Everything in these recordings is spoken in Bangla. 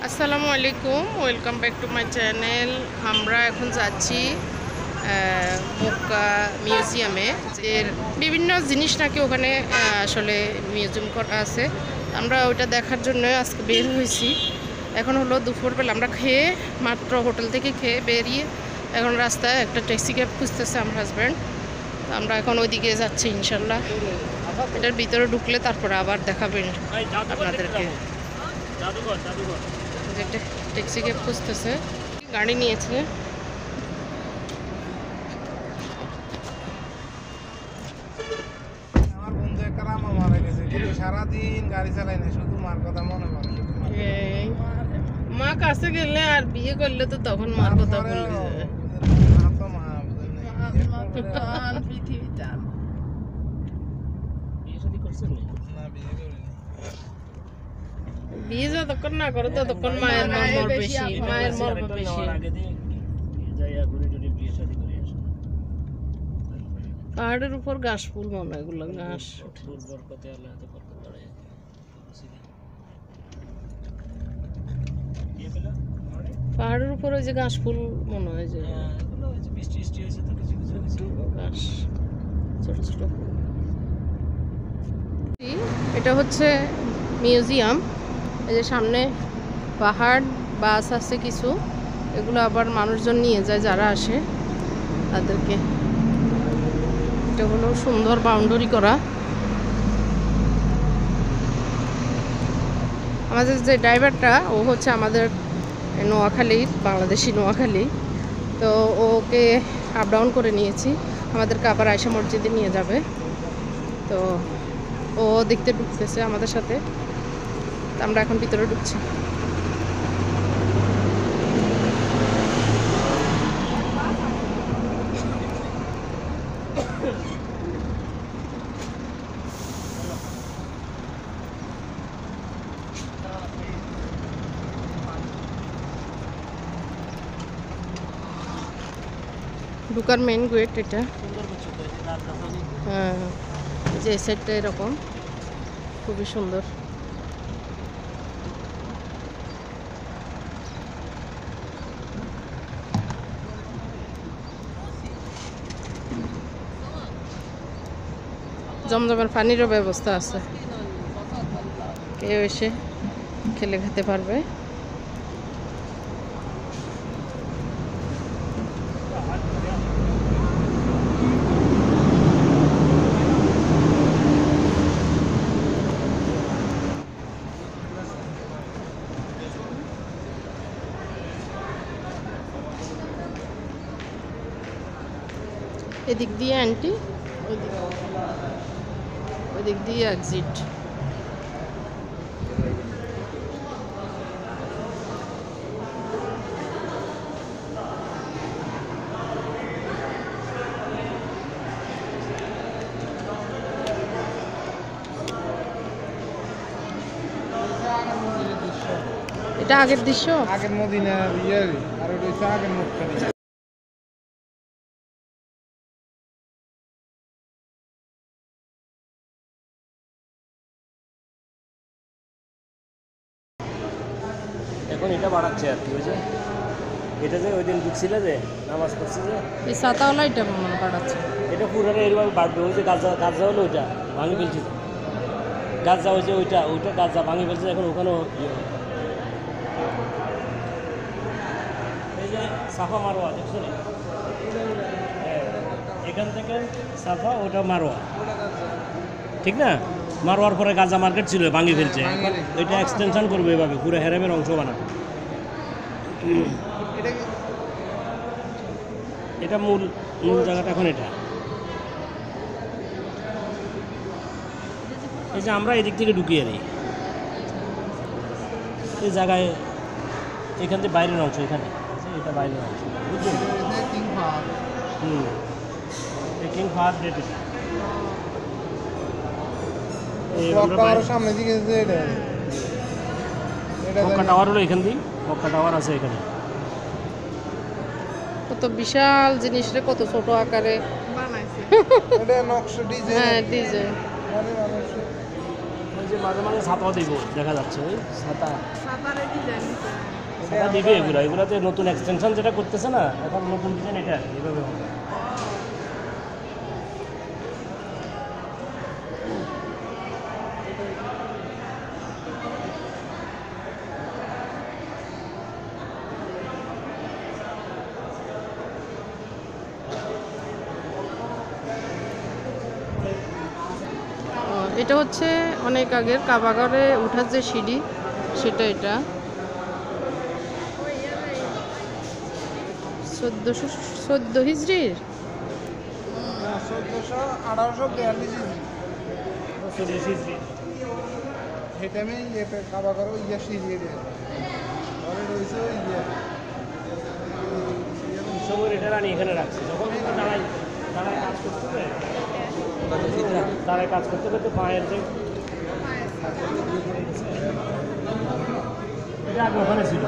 আসসালামু আলাইকুম, welcome back to my channel. আমরা এখন যাচ্ছি মক্কা মিউজিয়ামে। এর বিভিন্ন জিনিস নাকি ওখানে আসলে মিউজিয়াম করা আছে। আমরা ওইটা দেখার জন্য আজকে বের হয়েছি। এখন হলো দুপুরবেলা, আমরা খেয়ে মাত্র হোটেল থেকে খেয়ে বেরিয়ে এখন রাস্তায় একটা ট্যাক্সি ক্যাব খুঁজতেছে আমার হাজব্যান্ড। আমরা এখন ওইদিকে যাচ্ছি ইনশাল্লাহ। এটার ভিতরে ঢুকলে তারপরে আবার দেখাবেন আপনাদেরকে। ট্যাক্সি ক্যাব খুঁজতেছে, গাড়ি নিয়েছে। আমার বন্ধু একটা রামা মারা গেছে, কিন্তু সারাদিন গাড়ি চালাই না, শুধু মার কথা মনে পড়ে, শুধু মার কথা। মা কাছে গেলে আর বিয়ে করলে তো তখন মার কথা বলবে। মা তো মা, বুঝেন নাই। না, বিয়ে করিনি। বিয়ে যতক্ষণ না করে ততক্ষণ মায়ের মর্ম বেশি, মায়ের মর্ম বেশি। পাহাড়ের উপর ঘাস ফুল মনে হয়, এগুলো ঘাস। পাহাড়ের উপর ওই যে ঘাস ফুল মনে হয়, যে ঘাস ছোট ছোট। এটা হচ্ছে মিউজিয়াম। এই যে সামনে পাহাড়, বাস আছে কিছু, এগুলো আবার মানুষজন নিয়ে যায় যারা আসে তাদেরকে। এটা হলো সুন্দর বাউন্ডারি করা। আমাদের যে ড্রাইভারটা, ও হচ্ছে আমাদের নোয়াখালীর, বাংলাদেশি নোয়াখালী। তো ওকে আপ ডাউন করে নিয়েছি, আমাদেরকে আবার আয়শা মসজিদে নিয়ে যাবে। তো ও দেখতে ঢুকতেছে আমাদের সাথে। আমরা এখন ভিতরে ঢুকছি। ঢুকার মেইন গেট এটা। হ্যাঁ, যে সেটটা এরকম খুবই সুন্দর। জমজমের পানিরও ব্যবস্থা আছে, কেউ এসে খেলে খেতে পারবে। এদিক দিয়ে আন্টি, ওদিক দিয়ে এক্সিট। এটা আগের দৃশ্য, আগের মদিনার ইয়ে, আর ওটা হচ্ছে আগের মক্কা। এখন এটা বাড়াচ্ছে আর কি, ওই যে এটা যে ওই দিন ঢুকছিল যে নামাজ পড়ছে যে এই ছাতাওয়ালা এটা মনে পাঠাচ্ছে। এটা পুরোটা এরভাবে বাড়বে। ওই যে গাছটা হলো ওইটা ভাঙি ফেলছে, গাছটা ওই যে ওইটা গাছটা ভাঙি ফেলছে। এখন ওখানেও এই যে সাফা মারোয়া দেখছো না, এখান থেকে সাফা ওটা মারোয়া, ঠিক না? মারোয়ার পরে গাজা মার্কেট ছিল, ভাঙি ফেলছে। এখন এটা এক্সটেনশন করবে এভাবে, পুরো হেরেমের অংশ বানাবে। এটা মূল জায়গাটা এখন এটা। এই যে আমরা এদিক থেকে ঢুকিয়ে দিই এই জায়গায়, এখান থেকে বাইরের অংশ, এখানে এটা বাইরের অংশ, বুঝছেন? কিং ফাহাদ ডেট সামনে দিকে মক্কা টাওয়ার হলো এখান দিয়ে, মক্কা টাওয়ার আছে এখানে। কত বিশাল জিনিসটা কত ছোট আকারে বানাইছে। এটা নকশা ডিজাইন, হ্যাঁ ডিজাইন। মানে মানুষ যে মাঝে মাঝে ছাতাও দিব দেখা যাচ্ছে ওই ছাতা ছাতা দিবে এগুলাতে নতুন এক্সটেনশন যেটা করতেছে না এখন নতুন ডিজাইন এটা এইভাবে হবে। এটা হচ্ছে অনেক আগের কাবাগরে উঠার যে সিঁড়ি সেটা, এটা 1414 হিজরির। 1842 এটা আমি কাবা করো ইয়ে সিরিয়ে দিয়ে ঘরে রয়েছে ইয়ে সময় এটা রানি এখানে রাখছি যখন দাঁড়াই দাঁড়ায় কাজ করতে হবে দাঁড়ায় কাজ করতে করতে পায়ের যে এটা আগে ওখানে ছিল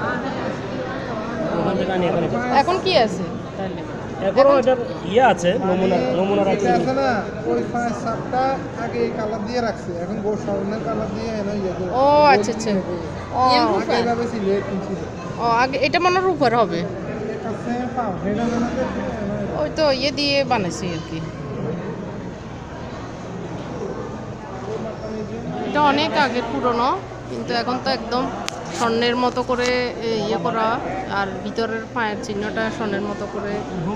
ওখান থেকে আনি এখানে এখন কি আছে তাহলে? এখনও এটার ইয়ে আছে নমুনা রাখছে আছে না ওই 5-7টা আগে কালার দিয়ে রাখছে এখন গোল স্বর্ণের কালার দিয়ে এনে ইয়ে করে ও আচ্ছা আচ্ছা, ও আগে এভাবে ছিল ছিল ও আগে এটা মনে হয় রূপার হবে, কাছে পাও হেডা বানাতে ওই তো ইয়ে দিয়ে বানাইছি আর কি। এটা অনেক আগের পুরনো, কিন্তু এখন তো একদম স্বর্ণের মতো করে ইয়ে করা, আর ভিতরের পায়ের চিহ্নটা স্বর্ণের মতো করে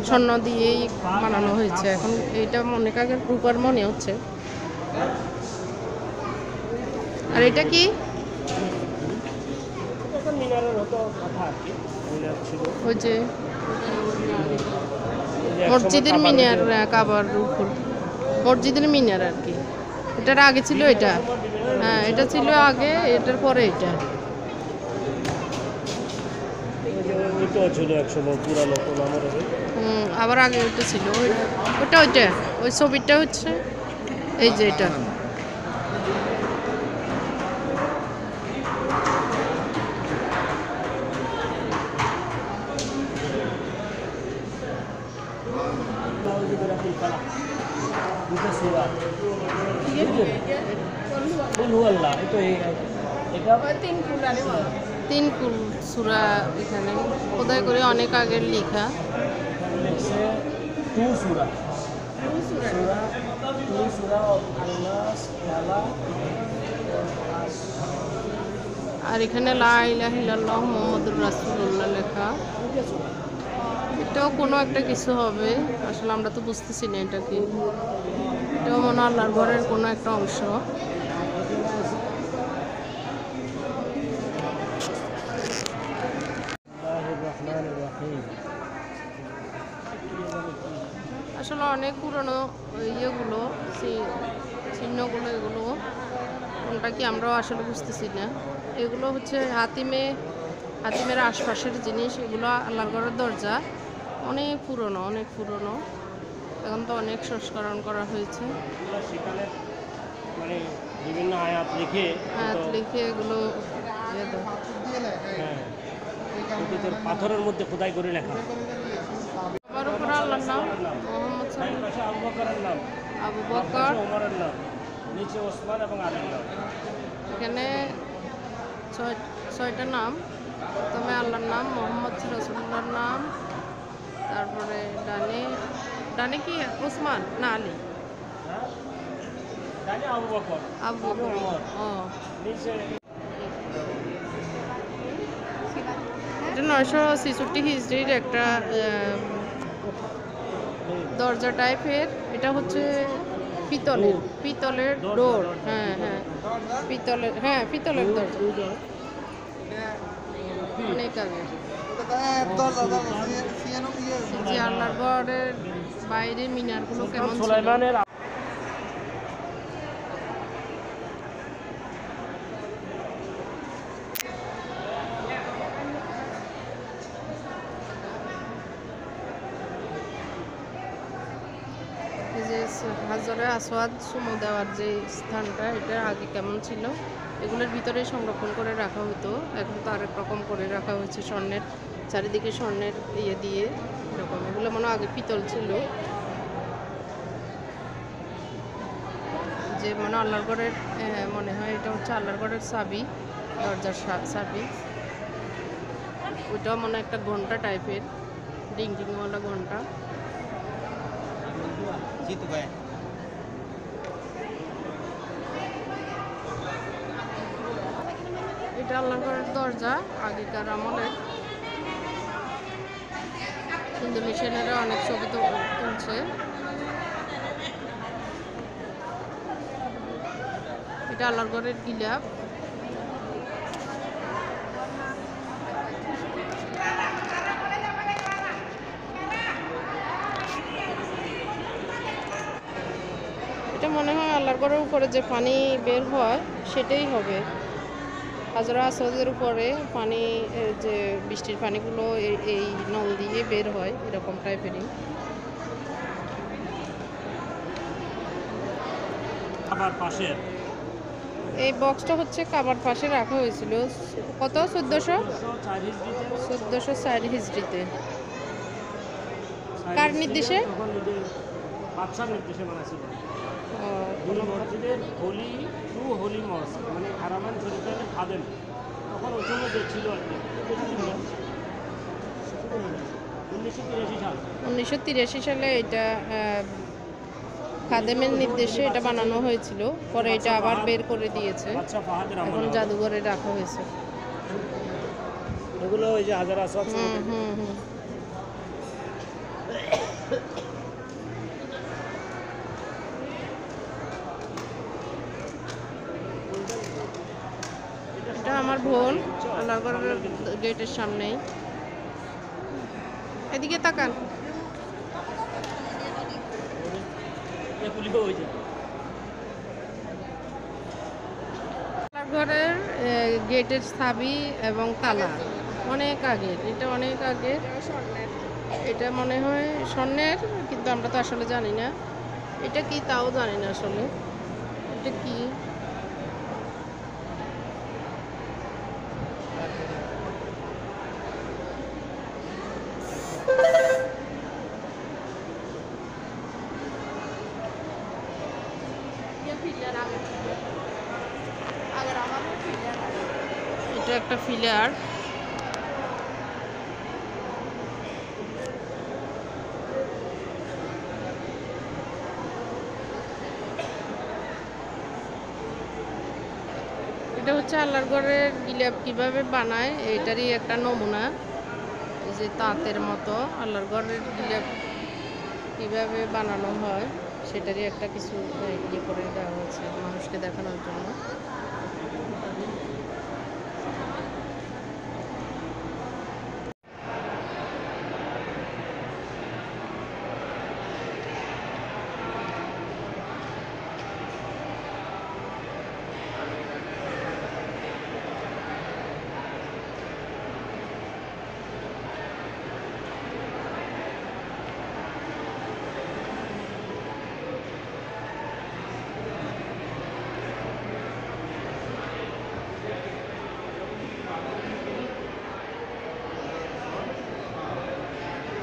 স্বর্ণ দিয়েই বানানো হয়েছে। এখন এটা অনেক আগের রূপার মনে হচ্ছে। আর এটা কি? মিনারের হতো কথা আর কি মিনার ছিল ওই যে মসজিদের মিনার, কাবার উপর মসজিদের মিনার আর কি। এটার আগে ছিল এটা, হ্যাঁ এটা ছিল আগে, এটার পরে এটা। ওইটাও ছিল একসময় পুরানো কোন আমাদের আবার আগে ওইটা ছিল, ওইটা ওই ছবিটা হচ্ছে এই যে এটা। তিন কুল সূরা এখানে খোদাই করে অনেক আগের লেখা। আর এখানে লা ইলাহা ইল্লাল্লাহ মুহাম্মাদুর রাসূলুল্লাহ লেখা। এটাও কোনো একটা কিছু হবে, আসলে আমরা তো বুঝতেছি না এটা কি। এটাও মনে হয় আল্লাহর ঘরের কোনো একটা অংশ। আসলে অনেক পুরনো ইয়েগুলো, চিহ্নগুলো, এগুলো কোনটা কি আমরাও আসলে বুঝতেছি না। এগুলো হচ্ছে হাতিমের আশপাশের জিনিস। এগুলো আল্লাহর ঘরের দরজা, অনেক পুরনো, অনেক পুরনো। এখন তো অনেক সংস্করণ করা হয়েছে, মানে বিভিন্ন আয়াত লিখে এগুলো পাথরের মধ্যে খোদাই করে লেখা। আমার উপরে আল্লাহর নাম মোহাম্মদ আবু বকরের নাম, আবু বকর, ওমরের নাম, নিচে ওসমান এবং আলীর নাম। এখানে 6টা নাম। প্রথমে আল্লাহর নাম, মোহাম্মদ রাসূলুল্লাহর নাম, তারপরে ডানে কি ওসমান না আলী? আবু বকর, আবু বকর। ও এটা 966 হিজরির একটা দরজা টাইপের। এটা হচ্ছে পিতলের ডোর। হ্যাঁ পিতলের দরজা, অনেক আগে। যে আল্লাহর ঘরের বাইরে মিনারগুলো কেমন ছিল। সুলাইমানের যে হাজরে আসওয়াদ চুমু দেওয়ার যে স্থানটা, এটা আগে কেমন ছিল এগুলোর ভিতরে সংরক্ষণ করে রাখা হতো। এখন তো আরেক রকম করে রাখা হয়েছে, স্বর্ণের চারিদিকে স্বর্ণের ইয়ে দিয়ে এরকম। এগুলো মনে আগে পিতল ছিল। যে যে মানে আল্লাহরগড়ের মনে হয় এটা হচ্ছে আল্লাহরগড়ের চাবি, দরজার চাবি। ওইটাও মনে হয় একটা ঘন্টা টাইপের, ডিং ডিংওয়ালা ঘন্টা। এটা আল্লাহগড়ের দরজা, আগেকার আমলের। ইন্দোনেশিয়ানেরা অনেক ছবি তুলছে। এটা আল্লাহগড়ের গিলাপ। এটা মনে হয় আল্লাহগড়ের উপরে যে পানি বের হয় সেটাই হবে। হাজরা আসওয়াদের উপরে পানি, যে বৃষ্টির পানিগুলো এই নল দিয়ে বের হয়, এরকম টাইপেরই। আবার পাশে এই বক্সটা হচ্ছে কাবার পাশে রাখা হয়েছিল কত 1404 হিজরিতে। কার নির্দেশে? বাদশার নির্দেশে বানাইছিল। কোনো মসজিদের হোলি টু হোলি মস মানে হারামান শরীফের খাদেম, তখন ওই সময় যে ছিল আর কি 1983 সাল। 1983 সালে এটা খাদেমের নির্দেশে এটা বানানো হয়েছিল। পরে এটা আবার বের করে দিয়েছে, বাদশা ফাহাদের এখন আমলে। জাদুঘরে রাখা হয়েছে। এগুলো ওই যে হাজার আসওয়াদ হুম হুম হুম। এটা আমার বোন, আল্লাহগড়ের গেটের সামনেই। এদিকে তাকান। আল্লাহগড়ের গেটের চাবি এবং তালা অনেক আগের, এটা অনেক আগের। এটা মনে হয় স্বর্ণের, কিন্তু আমরা তো আসলে জানি না এটা কি, তাও জানি না আসলে এটা কি। এটা একটা ফিলার। এটা হচ্ছে আল্লাহগড়ের গিলাপ কিভাবে বানায় এটারই একটা নমুনা। এই যে তাঁতের মতো আল্লাহগড়ের গিলাপ কিভাবে বানানো হয় সেটারই একটা কিছু ইয়ে করে দেওয়া হয়েছে মানুষকে দেখানোর জন্য।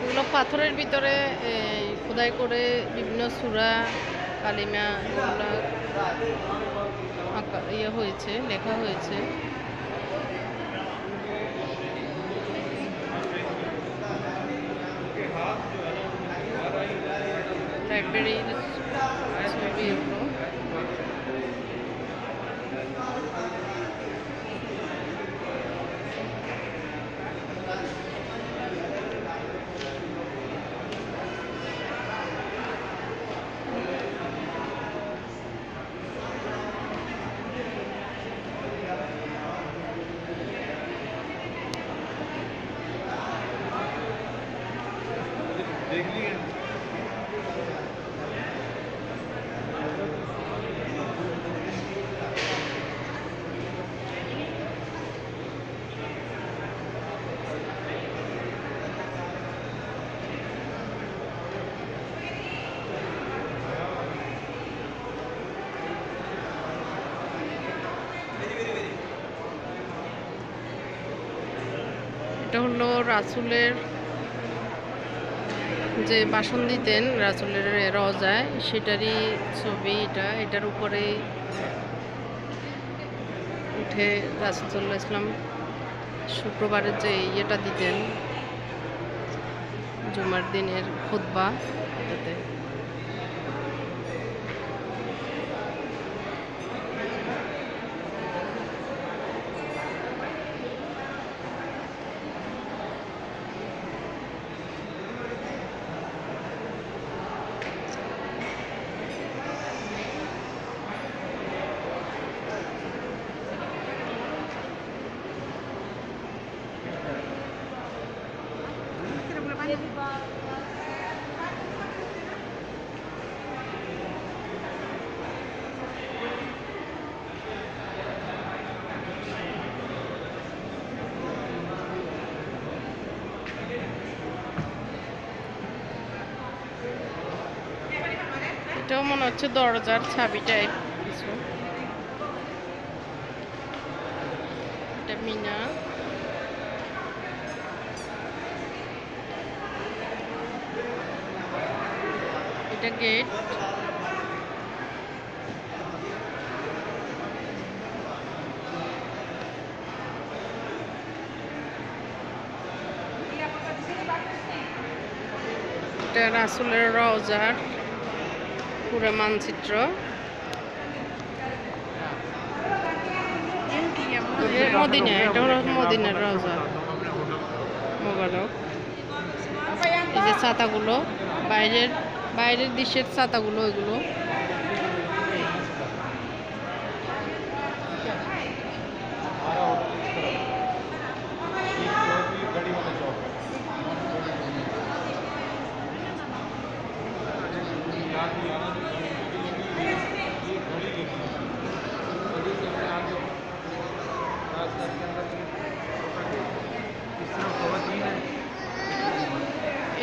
এগুলো পাথরের ভিতরে খোদাই করে বিভিন্ন সূরা কালিমা এগুলো ইয়ে হয়েছে, লেখা হয়েছে। লাইব্রেরির ছবি এগুলো। এটা হলো রাসূলের যে বাসন দিতেন রাসূলের রওজায় সেটারই ছবি এটা। এটার উপরে উঠে রাসূল সাল্লাল্লাহু আলাইহি ওয়াসাল্লাম শুক্রবারের যে ইয়েটা দিতেন, জুমার দিনের খুতবা, এটাতে। এটাও মনে হচ্ছে দরজার চাবি টাইপ কিছু। এটা মিনা। এটা গেট। এটা রাসূলের রওজার পুরো মানচিত্র। মদিনা, এটা হলো মদিনার রওজা মোবারক। এই যে ছাতাগুলো, বাইরের দৃশ্যের ছাতাগুলো, এগুলো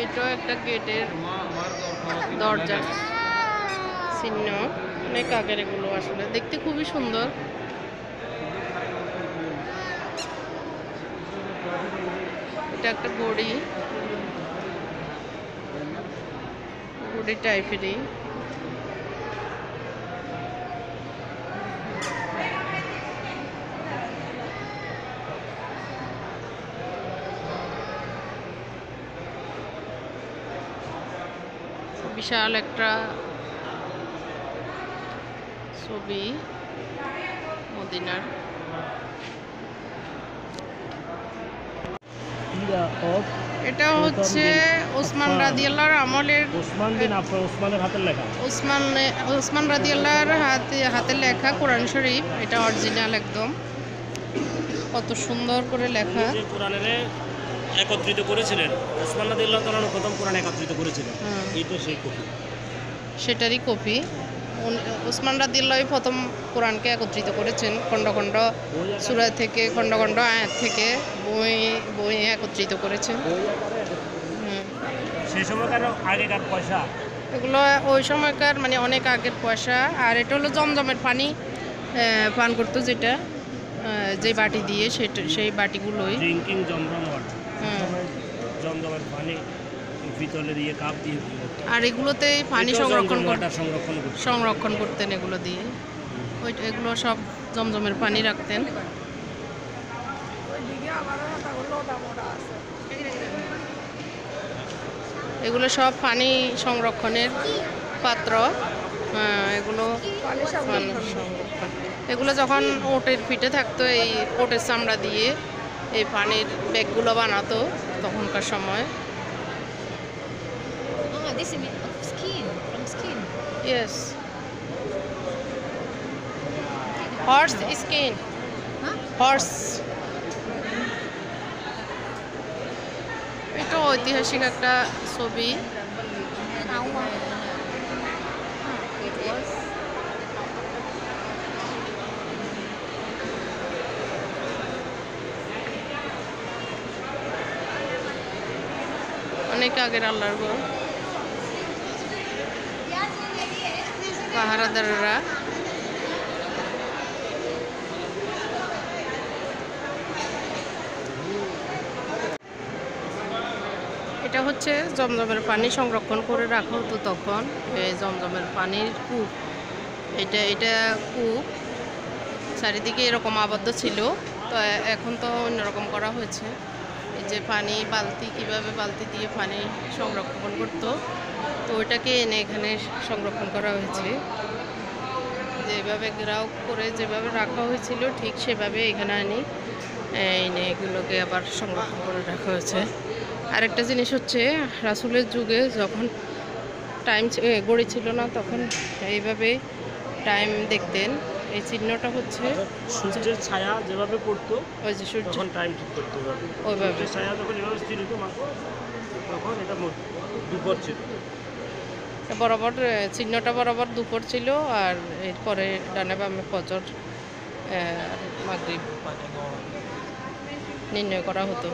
এটাও একটা গেটের দরজার চিহ্ন। অনেক আগের এগুলো, আসলে দেখতে খুবই সুন্দর। এটা একটা ঘড়ি টাইপেরই। বিশাল একটা ছবি মদিনার। এটা হচ্ছে ওসমান রাদিয়াল্লাহর আমলের, ওসমান রাদিয়াল্লাহর হাতে লেখা কোরআন শরীফ। এটা অরিজিনাল একদম, কত সুন্দর করে লেখা। একত্রিত করেছিলেন ওসমান রাদিয়াল্লাহু তাআলা, প্রথম কোরআন একত্রিত করেছিলেন। এটা সেই কপি, সেটারই কপি। ওসমান রাদিয়াল্লাহু প্রথম কোরআনকে একত্রিত করেছেন, খণ্ড খণ্ড সূরা থেকে, খণ্ড খণ্ড আয়াত থেকে বই একত্রিত করেছেন। সেই সময়কার আগেকার পয়সা, এগুলো ওই সময়কার মানে অনেক আগের পয়সা। আর এটা হলো জমজমের পানি পান করতো, যেটা যে বাটি দিয়ে, সেই বাটিগুলোই ড্রিঙ্কিং জমজম ওয়াটার। জমজমের পানি পিতলের দিয়ে কাপ দিয়ে, আর এগুলোতে পানি সংরক্ষণ করতেন এগুলো দিয়ে। এগুলো সব জমজমের পানি রাখতেন। এগুলো সব পানি সংরক্ষণের পাত্র। এগুলো এগুলো যখন ওটের পিঠে থাকতো, এই ওটের চামড়া দিয়ে এই পানির ব্যাগগুলো বানাতো তখনকার সময়। This is skin, from skin. Yes. Horse skin. Huh? Horse. এটা ঐতিহাসিক একটা ছবি। It was. অনেক আগের আল্লাহর ঘর। পাহারাদাররা এটা হচ্ছে জমজমের পানি সংরক্ষণ করে রাখা হতো তখন। এই জমজমের পানির কূপ, এটা কূপ চারিদিকে এরকম আবদ্ধ ছিল। তো এখন তো অন্যরকম করা হয়েছে। এই যে পানি বালতি, কিভাবে বালতি দিয়ে পানি সংরক্ষণ করতো, তো ওইটাকে এনে এখানে সংরক্ষণ করা হয়েছে। যেভাবে গ্রাউ করে যেভাবে রাখা হয়েছিল ঠিক সেভাবে এখানে আনি এনে এগুলোকে আবার সংরক্ষণ করে রাখা হয়েছে। আরেকটা জিনিস হচ্ছে রাসূলের যুগে যখন টাইম ঘড়ি ছিল না তখন এইভাবে টাইম দেখতেন। এই চিহ্নটা হচ্ছে সূর্যের ছায়া যেভাবে পড়তো ওই যে সূর্য, তখন টাইম ঠিক করতে হবে। ওইভাবে সূর্যের ছায়া যখন এভাবে স্থির হতো তখন এটা দুপুর ছিল। বরাবর চিহ্নটা বরাবর দুপুর ছিল, আর এরপরে ডানে বামে ফজর মাগরিব নির্ণয় করা হতো।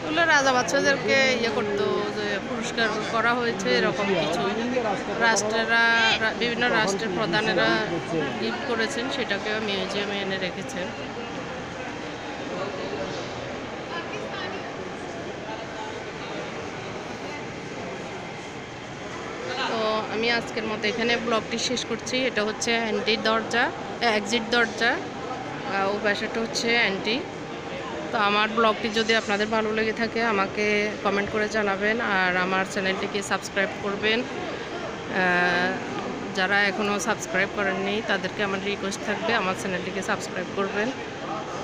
ওগুলো রাজা বাচ্চাদেরকে ইয়ে করতো, যে পুরস্কার করা হয়েছে এরকম কিছু। বিভিন্ন রাষ্ট্রের প্রধানেরা গিফট করেছেন, সেটাকে মিউজিয়ামে এনে রেখেছেন। তো আমি আজকের মতো এখানে ব্লগটি শেষ করছি। এটা হচ্ছে অ্যান্টির দরজা, এক্সিট দরজা, ও পাশেটা হচ্ছে অ্যান্টি। তো আমার ব্লগটি যদি আপনাদের ভালো লেগে থাকে আমাকে কমেন্ট করে জানাবেন, আর আমার চ্যানেলটিকে সাবস্ক্রাইব করবেন। যারা এখনও সাবস্ক্রাইব করেননি তাদেরকে আমার রিকোয়েস্ট থাকবে আমার চ্যানেলটিকে সাবস্ক্রাইব করবেন।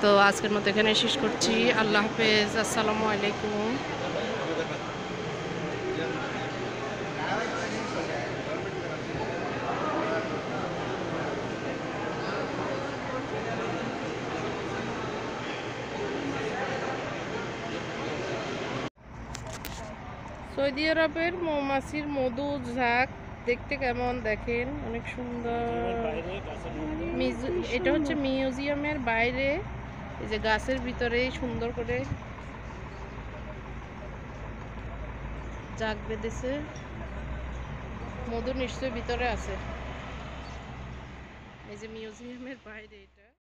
তো আজকের মতো এখানে শেষ করছি। আল্লাহ হাফেজ, আসসালামু আলাইকুম। সৌদি আরবের মৌমাছির মধু ঝাঁক দেখতে কেমন দেখেন, অনেক সুন্দর। এটা হচ্ছে মিউজিয়ামের বাইরে, এই যে গাছের ভিতরেই সুন্দর করে ঝাঁক বেঁধেছে। মধু নিশ্চয়ই ভিতরে আছে। এই যে মিউজিয়ামের বাইরে এটা।